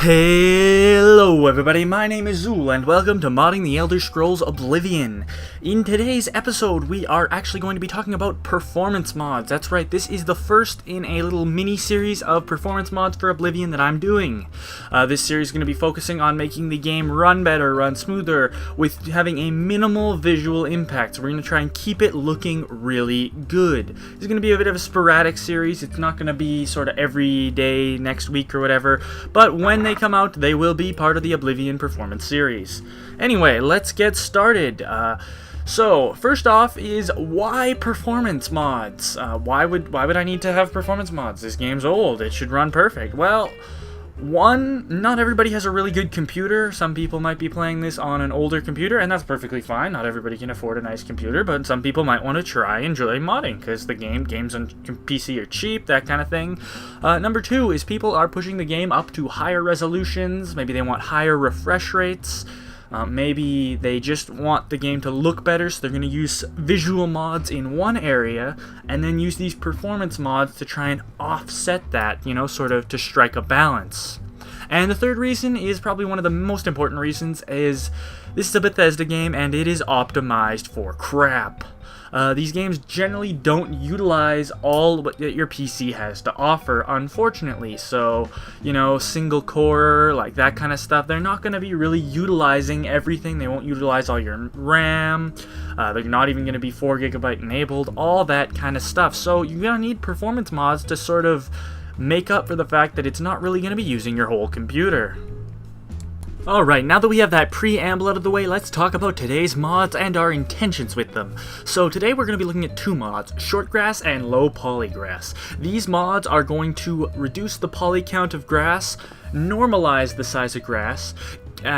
Hello everybody, my name is Zool and welcome to Modding the Elder Scrolls Oblivion. In today's episode we are actually going to be talking about performance mods. That's right, this is the first in a little mini-series of performance mods for Oblivion that I'm doing. This series is going to be focusing on making the game run better, run smoother, with having a minimal visual impact. So we're going to try and keep it looking really good. This is going to be a bit of a sporadic series. It's not going to be sort of every day, next week or whatever, but when they come out, they will be part of the Oblivion Performance series. Anyway, let's get started. So, first off is, why performance mods? Why would I need to have performance mods? This game's old, it should run perfect. Well, one, not everybody has a really good computer. Some people might be playing this on an older computer, and that's perfectly fine. Not everybody can afford a nice computer, but some people might want to try and enjoy modding, because the games on PC are cheap, that kind of thing. Number two is people are pushing the game up to higher resolutions. Maybe they want higher refresh rates. Maybe they just want the game to look better, so they're going to use visual mods in one area, and then use these performance mods to try and offset that, you know, sort of to strike a balance. And the third reason is probably one of the most important reasons, is this is a Bethesda game, and it is optimized for crap. These games generally don't utilize all what your PC has to offer, unfortunately. So, you know, single core, like that kind of stuff, they're not going to be really utilizing everything. They won't utilize all your RAM. They're not even going to be 4 GB enabled, all that kind of stuff. So you're going to need performance mods to sort of make up for the fact that it's not really going to be using your whole computer. Alright, now that we have that preamble out of the way, let's talk about today's mods and our intentions with them. So today we're going to be looking at two mods, short grass and low poly grass. These mods are going to reduce the poly count of grass, normalize the size of grass,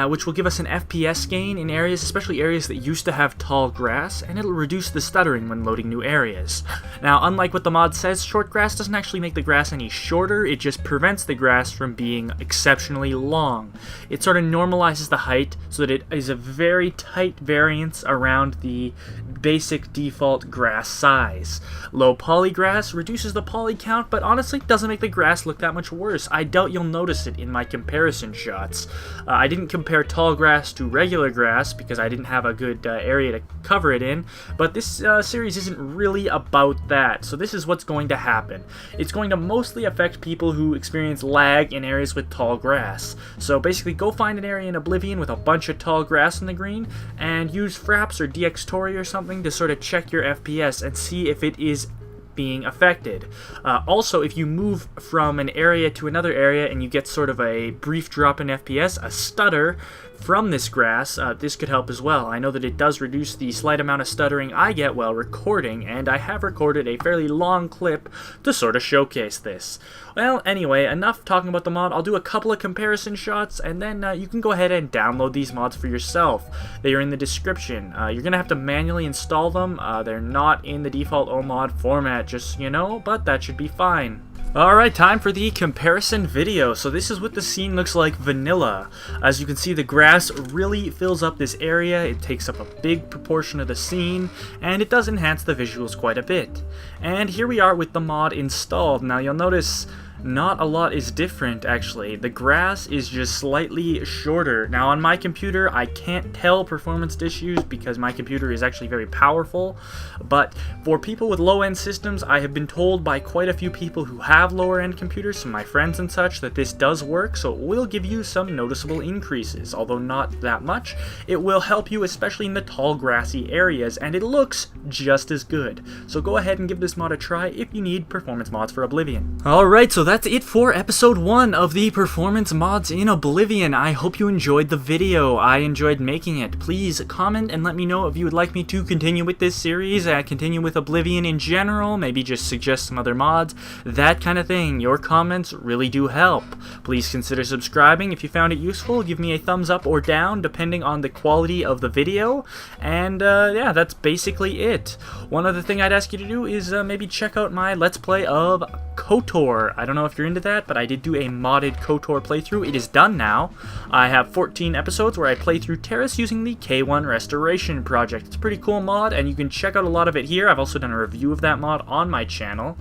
which will give us an FPS gain in areas, especially areas that used to have tall grass, and it'll reduce the stuttering when loading new areas. Now, unlike what the mod says, short grass doesn't actually make the grass any shorter, it just prevents the grass from being exceptionally long. It sort of normalizes the height so that it is a very tight variance around the basic default grass size. Low poly grass reduces the poly count, but honestly doesn't make the grass look that much worse. I doubt you'll notice it in my comparison shots. I didn't compare tall grass to regular grass because I didn't have a good area to cover it in, but this series isn't really about that, so this is what's going to happen. It's going to mostly affect people who experience lag in areas with tall grass. So basically go find an area in Oblivion with a bunch of tall grass in the green, and use Fraps or DxTory or something to sort of check your FPS and see if it is being affected. Also, if you move from an area to another area and you get sort of a brief drop in FPS, a stutter from this grass, this could help as well. I know that it does reduce the slight amount of stuttering I get while recording, and I have recorded a fairly long clip to sort of showcase this. Well, anyway, enough talking about the mod. I'll do a couple of comparison shots, and then you can go ahead and download these mods for yourself. They are in the description. You're going to have to manually install them. They're not in the default OMod format, just so you know, but that should be fine. Alright, time for the comparison video. So this is what the scene looks like vanilla. As you can see, the grass really fills up this area, it takes up a big proportion of the scene, and it does enhance the visuals quite a bit. And here we are with the mod installed. Now you'll notice not a lot is different, actually. The grass is just slightly shorter. Now on my computer, I can't tell performance issues because my computer is actually very powerful, but for people with low-end systems, I have been told by quite a few people who have lower-end computers, some of my friends and such, that this does work, so it will give you some noticeable increases. Although not that much, it will help you, especially in the tall grassy areas, and it looks just as good. So go ahead and give this mod a try if you need performance mods for Oblivion. Alright, so that's it for episode 1 of the performance mods in Oblivion. I hope you enjoyed the video. I enjoyed making it. Please comment and let me know if you would like me to continue with this series, continue with Oblivion in general, maybe just suggest some other mods, that kind of thing. Your comments really do help. Please consider subscribing if you found it useful. Give me a thumbs up or down depending on the quality of the video, and yeah, that's basically it. One other thing I'd ask you to do is maybe check out my Let's Play of KOTOR. I don't know know if you're into that, but I did do a modded KOTOR playthrough. It is done now. I have 14 episodes where I play through Terrace using the K1 Restoration Project. It's a pretty cool mod, and you can check out a lot of it here. I've also done a review of that mod on my channel.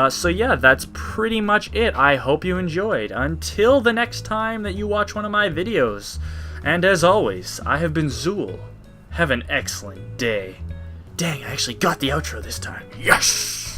So yeah, that's pretty much it. I hope you enjoyed. Until the next time that you watch one of my videos. And as always, I have been Zool. Have an excellent day. Dang, I actually got the outro this time. Yes!